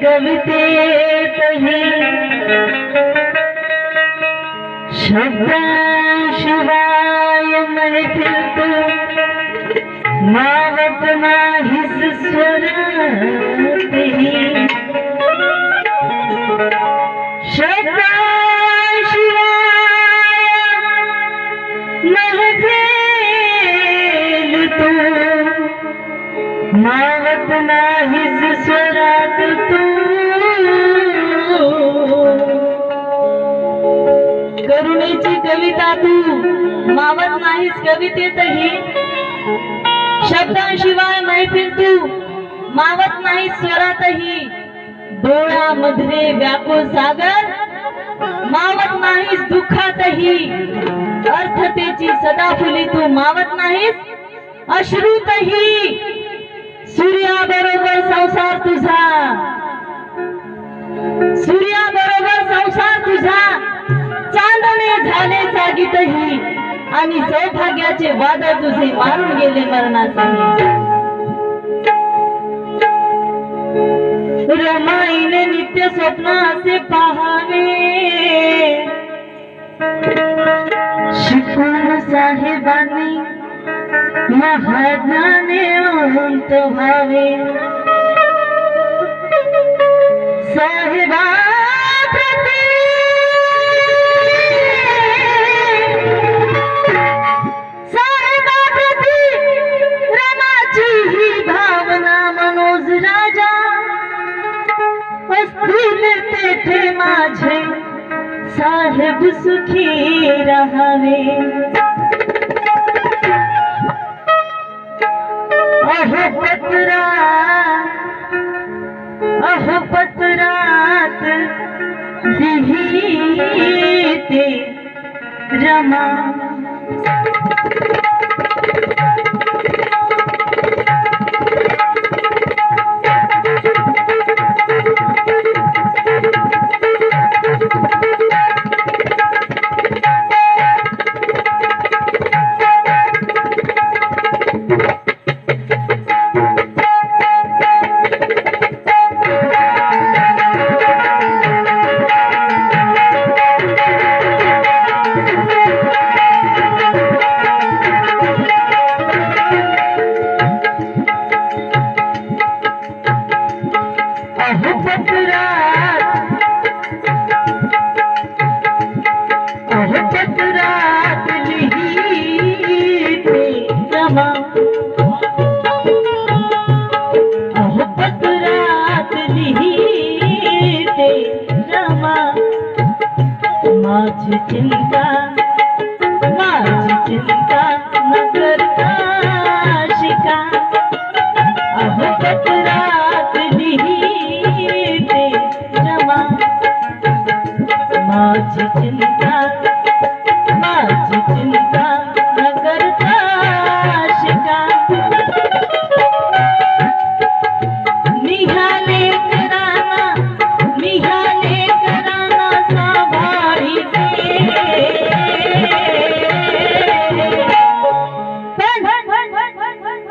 कवितेतही शब्दाशिवाय महफिल तू मावत नाहीस स्वरातही महफिल तू मावत नाहीस स्वरात तू करुणेची कविता तू मावत नाहीस कवितेतही शब्दांशिवाय मैफिल तू मावत नाहीस स्वरातही डोळ्यामध्ये व्याकुळ सागर मावत नाहीस दुःखातही अर्थतेची सदाफुली तू मावत नाहीस अश्रूतही सूर्याबरोबर संसार तुझा सूर्याबरोबर संसार तुझा चांदणे झाले जागीतही आणि सौभाग्याचे वादळ तुझे मारून गेले मरणासही रमाईने नित्य स्वप्न असे पाहावे शिकून साहेबांनी महाराजाने अंत व्हावे साहेबा रमाची ही भावना मनोज राजा असतील तेथे माझे साहेब सुखी रहावे अहो पत्रात लिहिते रमा माझी चिंता न करता शिका अहो पत्रात लिहिते रमा माझी चिंता न करता शिका निहाले कराना सांभाळी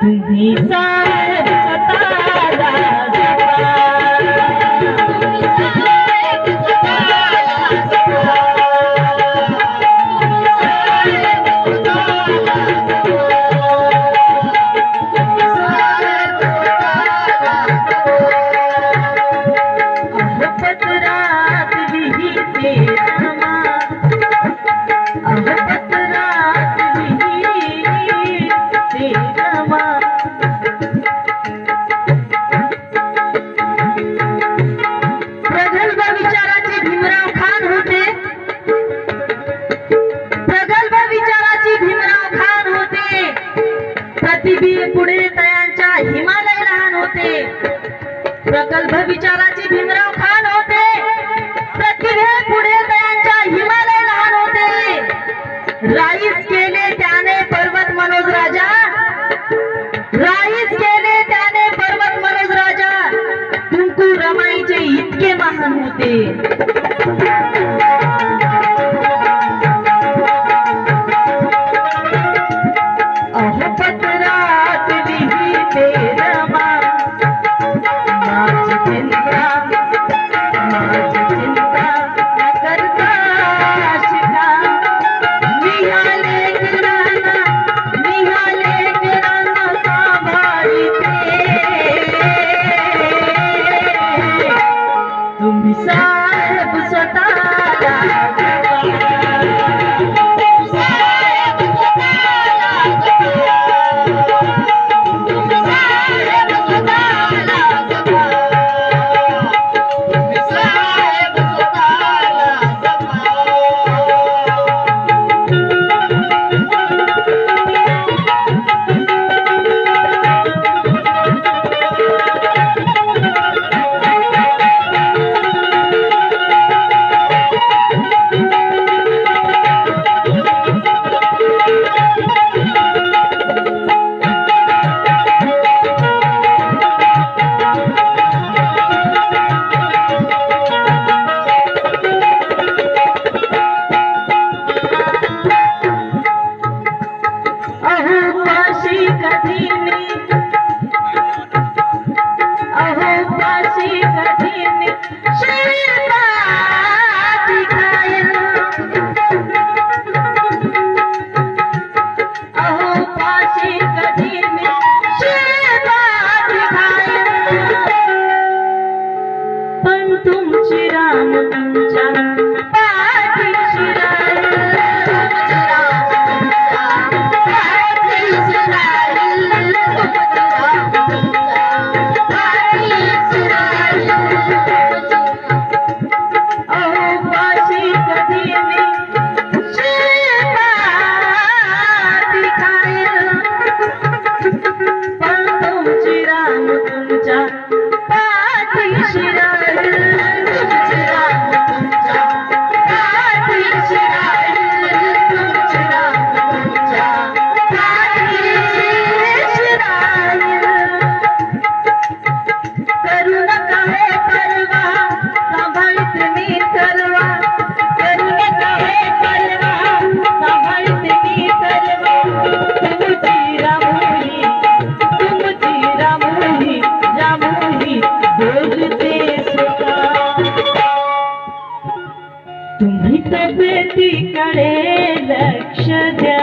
तुम्ही साहेब स्वतःला पत्रात लिहिते रमा पत्रात लिहिते रमा प्रगल्भ विचाराचे भीमराव खान होते प्रतिभेपुढे तयांच्या हिमालय लहान होते प्रगल्भ विचाराचे भीमराव खान होते प्रतिभेपुढे तयांच्या हिमालय लहान होते राईस केले त्याने पर्वत मनोज राजा तुमकू रमाईचे इतके महान होते पत्रात लिहिते रमा माझी चिंता राम तुमच्या पाठीशी राहील तुम्ही तब्येतीकडे लक्ष द्या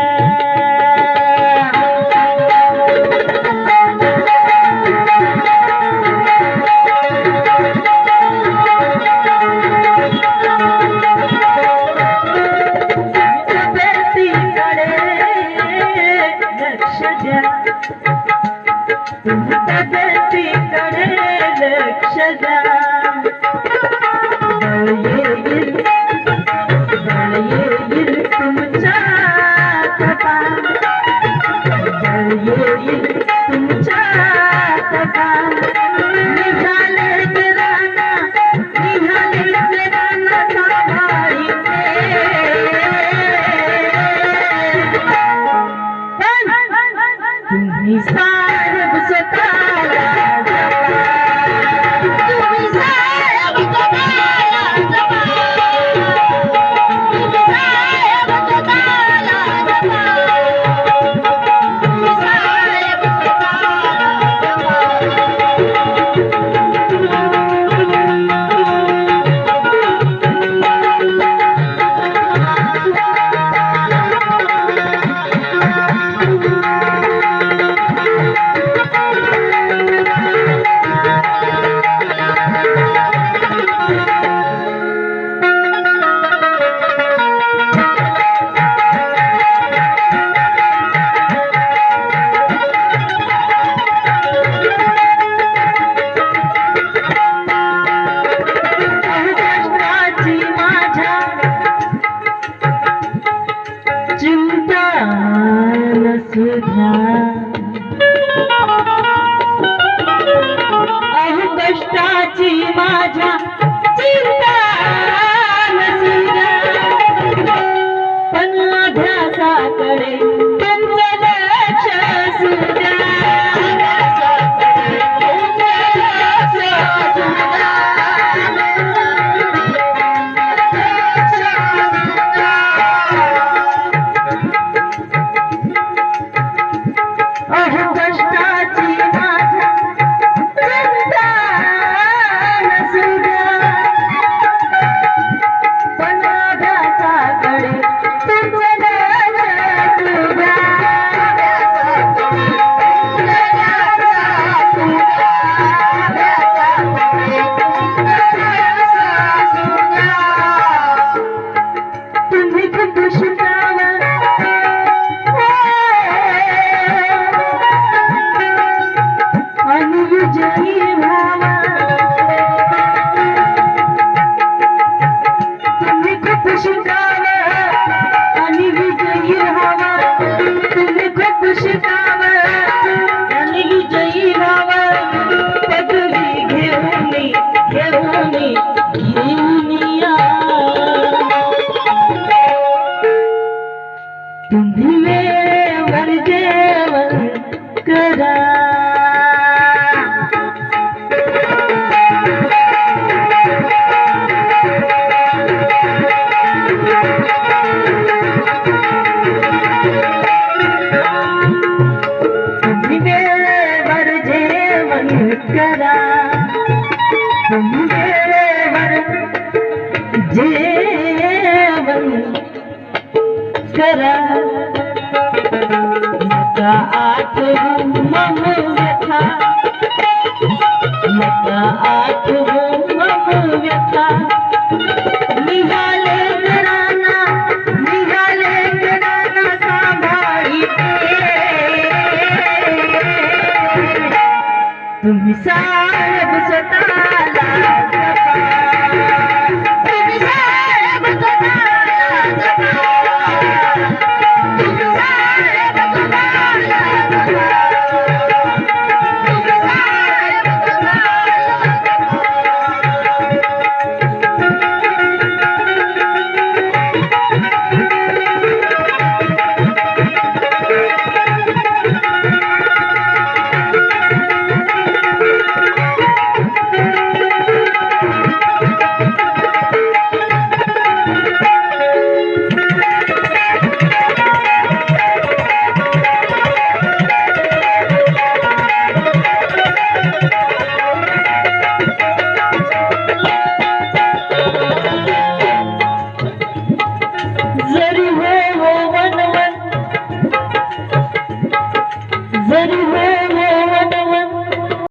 तब्येतीकडे लक्ष द्या तुम्ही तब्येतीकडे लक्ष द्या तुम्ही साहेब स्वतःला तुम्ही साहेब स्वतःला तुम्ही साहेब स्वतःला तुम्ही साहेब कष्टाची माझ्या चिंता नसुद्या पण अभ्यासाकडे तुमचं लक्ष असुद्या तुम्ही वेळेवर जेवण करा तुम्ही वेळेवर जेवण करा तुम्ही वेळेवर जेवण करा नका आठवू मम व्यथा नका आठवू मम व्यथा तुम्ही साहेब स्वतःला जपा.